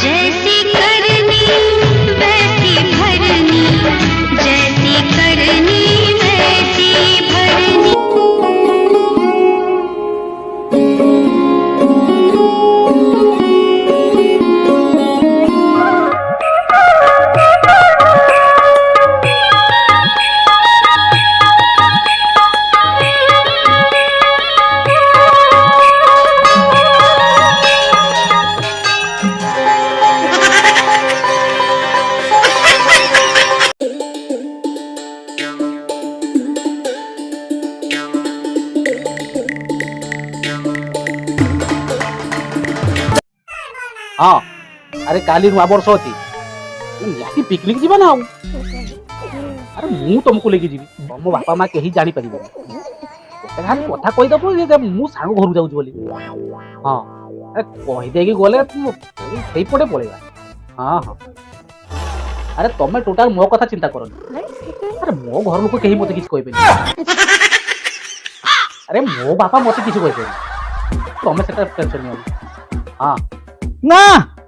जैसी करनी वैसी भरनी, जैसी करनी वैसी भरनी। हाँ अरे काली नुआ वर्ष अच्छी निहाती पिकनिक जीवा ना अरे मु तुमको लेके जीवी तुम बापा माँ कहीं जानी पारे खाली कथा कहीदेव मु सांग घर जाऊँ बोली हाँ अरे कहीदे गले पटे पड़ेगा हाँ हाँ अरे तुम टोटाल मो कथा चिंता कर अरे मो घर लोक कहीं मत किसी कहे अरे मो बापा मत किसी कहे तुम से टेंशन नहीं हाँ ना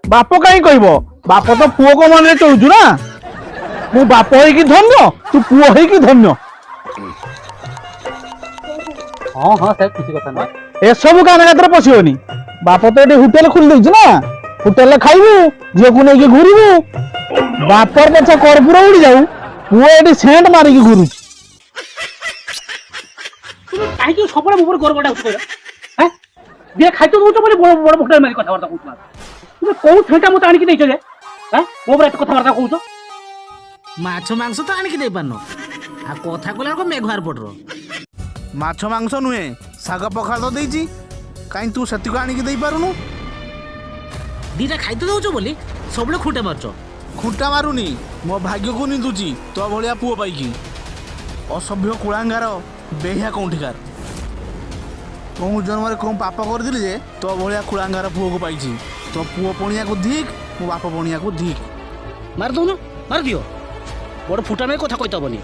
बाप कहीं कहब बाप तो पुओ को मन चलुचु ना मु बाप होइकी धन्य तू पुओ होइकी धन्य हाँ हाँ सर किसी कथा ना ए सब गाना गात्र पशिबनी बाप तो ये होटेल खोल देछ ना होटेल खाइबू झील को लेके घूरबू बापर पछा कर्पूर उड़ी जाऊ पुओ ये सेंट मारिकी घूरू कहीं सब मोबाइल गर्वटा हैं दिए खाई तो दौच बोले बड़ बड़ होटेल मारी कथबार्ता कौन तुम कौ थेटा मत आणिकी देछ जे मो पर एत कथबार्ता कौच माछ मांस तो आणिकी दे पारनो आ कथा कहला को मेघवार पटरो माछ मांस नुहे साग पखाल तो देइची काई तू सती को आनी के देई पारुनु दीटा खाई तो दौच बोली सबले खुटे मारछ खुंटा मारुनी मो भाग्य को निंदुची तो भलिया पुओ पाइकी असभ्य कुलांगार बेहिया कौंठिकार कौन जन्म कौन पाप कर दिली जे तो भलिया कुलांगार पुओ को पाइची तो पुओ पणिया को धिक मो बाप पणिया को धिक मार दो ना मार दियो बड़ फुटा नहीं कथा कहता बनी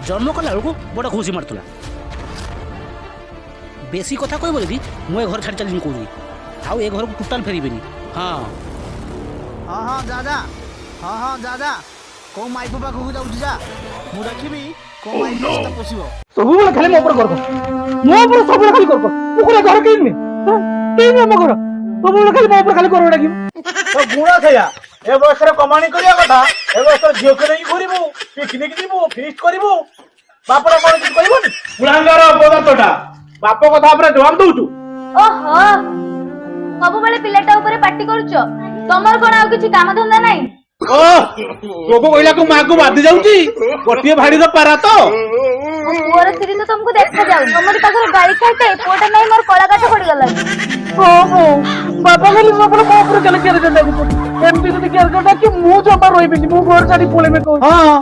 जन्म कला बेलू बड़ खुशी मारतला बेसी कथा कह बोली मु घर छाड़ी चली कौन आउ ए घर को टोटाल फेरबेनी हाँ हाँ हाँ जा जा हाँ हाँ जा जा कौ माई बाबा को जाऊ जा मु देखिबी कौ माई बाबा पोसिबो सब खाली मो पर गर्व मो पर सब खाली गर्व मु कोन घर केन में मो घर सब खाली मो पर खाली गर्व डाकी तो गुणा थया ए बयस रे कमाणी करिया कथा ए बयस झियो के नहीं घुरिबू पिकनिक जीबू फीस्ट करिबू बापरा कोन कि कहिबोनी कुलांगार पदार्थटा बाप कथा पर जवाब दउचू ओहो सब बेले पिलेटा ऊपर पार्टी करूछ तमर कोन आ किछि काम धंदा नाही ओ तोको कहिला को मां को बाधी जाउची गोटिए भाड़ी द पारा तो पुअर सिरी तो तुमको देखा जाउ हमर पाखर गाड़ी खाते पोटा नाही मोर कला काठ पड़ी गला ओ बाबा खाली मो पर ऊपर चले के दे एमपी जदी केर करता कि मु जमा रोइबिनी मु घर छाड़ी पोले में को हां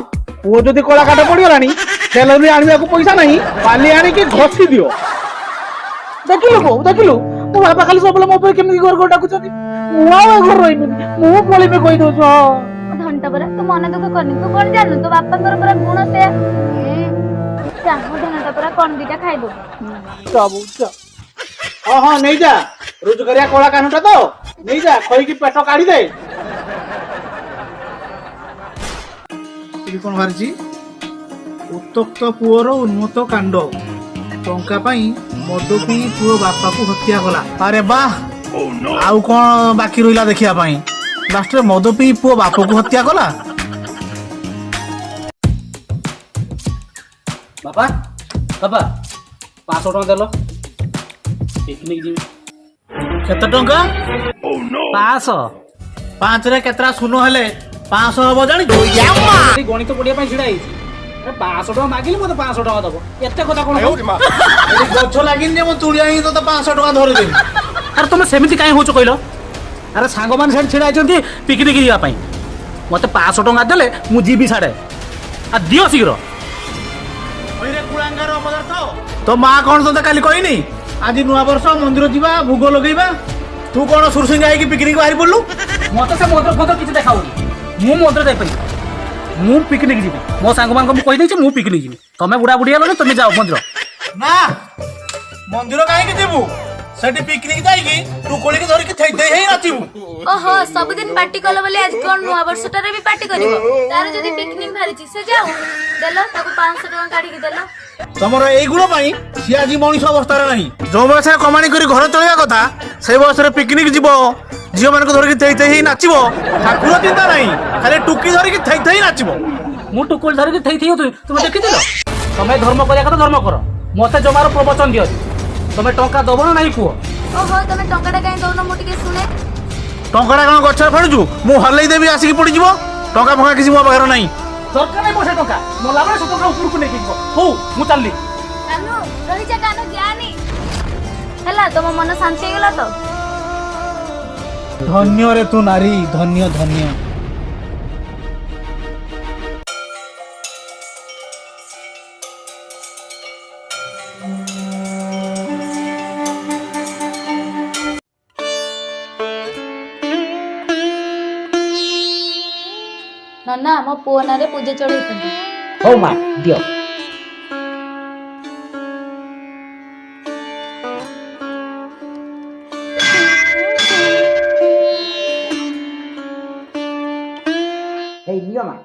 वो जदी कला काठ पड़ी गलानी सेलरी आनिया को पैसा नहीं बाली आनी के घसी दियो देखिलो मो बाबा खाली सब मो पर केमि घर डाकु छथि मु आ घर रोइबिनी मु पोले में कहि दो छ घंटा पर तू मन दुख करनी तू कोन जानू तो बापा तोर पर गुण से चाहू घंटा पर कोन दिटा खाइ दो बाबू जा हां हां नहीं जा रोजगारिया कोला कानुटा तो नहीं जा खोई की पेट काढी दे कौन बाहर उत्तप्त पुओर उन्मत्त कांड टंका पाई मद पी पुओ बापा को हत्या कला अरे वाह आउ कौन बाकी रहा देखिया पाई लास्ट रे मद पी पुओ बाप को हत्या कला बापा बापा 500 टका देलो पिकनिक जी केते टंका 500 पांच रे केतरा सुनो हेले 500 हबो जानि गणित पढ़िया छिड़ा अरे 500 टका मागिली मत 500 टका दबो एते कथा कोन गछ लागिन जे मो तुड़िया ही तो 500 टका धरि दे अरे तुम सेमिति काई होचो कहलो अरे सांग मान सेठ छिड़ा आइचंती पिकनिक जीवा पई मते 500 टका देले मु जीबी साडे आ दियो शीघ्र ओइरे कुलांगार पदार्थ तो मां कोन तो काली कहिनी आज नुआ वर्ष मंदिर जीवा भोग लगेबा तू कोन सुरसिंग आइ की पिकनिक बाहर पड़लु मते से मंत्र फंत्र किछ देखाउ मु मंत्र दे पई मु पिकनिक जीबी मो सांग मान को मु कहि दै छी मु पिकनिक जीबी तमे बुढ़ा बुढ़िया लो तमे जाओ मंदिर ना मंदिर काहे के जेबू ସେଠି ପିକନିକ ଯାଇକି ଟୁକୁଳିକି ଧରିକି ଥେଇ ଥେଇ ହେଇ ନାଚିବୁ। ଓହୋ ସବୁଦିନ ପାର୍ଟି କଲ ବୋଲି ଆଜି କଣ ନୂଆ ବର୍ଷଟାରେ ବି ପାର୍ଟି କରିବ? ତାର ଯଦି ପିକନିକ ବାହାରିଛି ସେ ଯାଉ, ଦେଲ ତାକୁ 500 ଟଙ୍କା କାଢିକି ଦେଲ। ତମର ଏଇ ଗୁଣ ପାଇଁ ସିଏ ଆଜି ମଣିଷ ଅବସ୍ଥାରେ ନାହିଁ। ଯୋଉ ବୟସରେ କମାଣି କରି ଘର ଚଳିବା କଥା ସେଇ ବୟସରେ ପିକନିକ ଯିବ, ଝିଅ ମାନଙ୍କୁ ଧରିକି ଥେଇ ଥେଇ ହେଇ ନାଚିବ। ଠାକୁର ଚିନ୍ତା ନାହିଁ, ଖାଲି ଟୁକି ଧରିକି ଥେଇ ଥେଇ ନାଚିବ। ମୁଁ ଟୁକୁଲ ଧରିକି ଥେଇ ଥେଇ ହଉଥିବି, ତୁମେ ଦେଖିଥିଲ? ତମେ ଧର୍ମ କରିବା କଥା ଧର୍ମ କର, ମତେ ଜମାର ପ୍ରବଚନ ଦିଅନି। ତମେ ଟଙ୍କା ଦବ ନା ନାହିଁ କୁହ? ଓହୋ ତମେ ଟଙ୍କାଟା କାଇଁ ଦଉନ ମୁଁ ଟିକେ ଶୁଣେ। ଟଙ୍କାଟା କଣ ଗଛରେ ଫେଣୁଛୁ? ମୁଁ ହଲେଇ ଦେବି ଆସିକି ପଡିଯିବ। ଟଙ୍କା ଫଙ୍କା କିଛି ମୋ ପାଖରେ ନାହିଁ। ଦରକାର ନାହିଁ ପଇସା ଟଙ୍କା, ମଲା ବେଳେ ସେ ଟଙ୍କା ଉପରକୁ ନେଇକି ଯିବ। ହଉ ମୁଁ ଚାଲିଲି। କାନୁ ରହିଯା, କାନୁ ଯାନି। ହେଲା ତମ ମନ ଶାନ୍ତି ହେଇଗଲା ତ? ଧନ୍ୟ ରେ ତୁ ନାରୀ, ଧନ୍ୟ ଧନ୍ୟ। ନନା ମୋ ପୁଅ ନାଁରେ ପୂଜା ଚଢେଇଛନ୍ତି। ହଉ ମା ଦିଅ। ଏଇ ନିଅ ମା।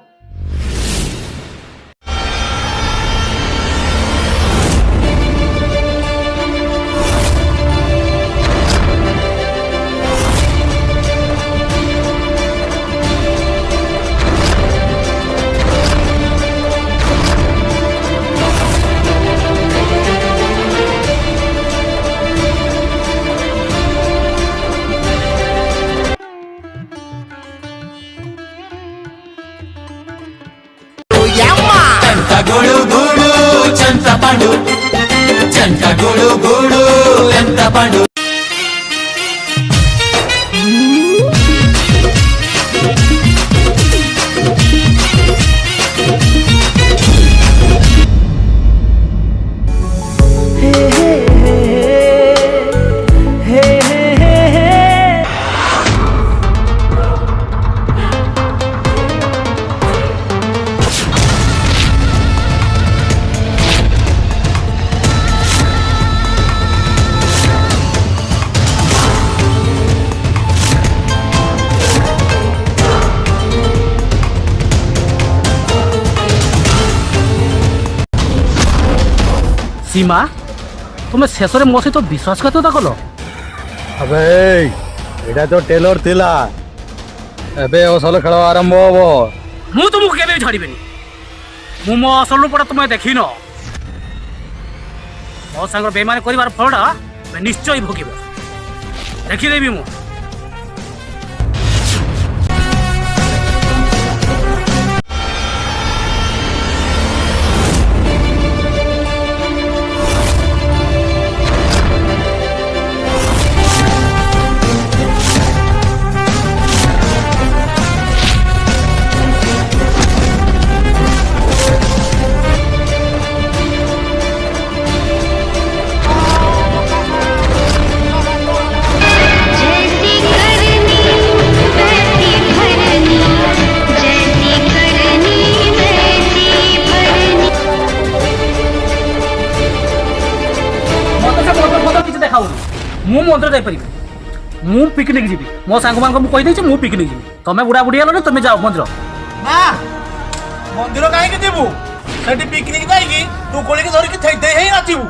గోడు గోడు చంత పండు చంత గోడు గోడు ఎంత పండు ସୀମା, ତୁମେ ଶେଷରେ ମୋ ସହିତ ବିଶ୍ୱାସଘାତକତା କଲ? अबे एटा तो टेलर थिला एबे असल खेल आरंभ हब ମୁଁ ତୁମକୁ କେବେ ବି ଛାଡ଼ିବିନି। ମୁଁ ମୋ ଅସଲ ରୂପଟା ତୁମେ ଦେଖିନ। ମୋ ସାଙ୍ଗରେ ବେମାନି କରିବାର ଫଳଟା ତୁମେ ନିଶ୍ଚୟ ଭୋଗିବ। ଦେଖିଦେବି ମୁଁ। जैसी करनी वैसी भरनी, जैसी करनी वैसी भरनी। ମତେ ସେ ମନ୍ତ୍ର ଫନ୍ତ୍ର କିଛି ଦେଖାଉନି। ମୁଁ ମନ୍ଦିର ଯାଇପାରିବି, ମୁଁ ପିକନିକ ଯିବି। ମୋ ସାଙ୍ଗମାନଙ୍କୁ ମୁଁ କହିଦେଇଛି ମୁଁ ପିକନିକ ଯିବି। ତମେ ବୁଢା ବୁଢୀ ହେଲନି, ତମେ ଯାଅ ମନ୍ଦିର। ନା ମନ୍ଦିର କାହିଁକି ଯିବୁ? ସେଠି ପିକନିକ ଯାଇକି ଟୁକୁଳିକି ଧରିକି ଥେଇ ଥେଇ ହେଇ ନାଚିବୁ।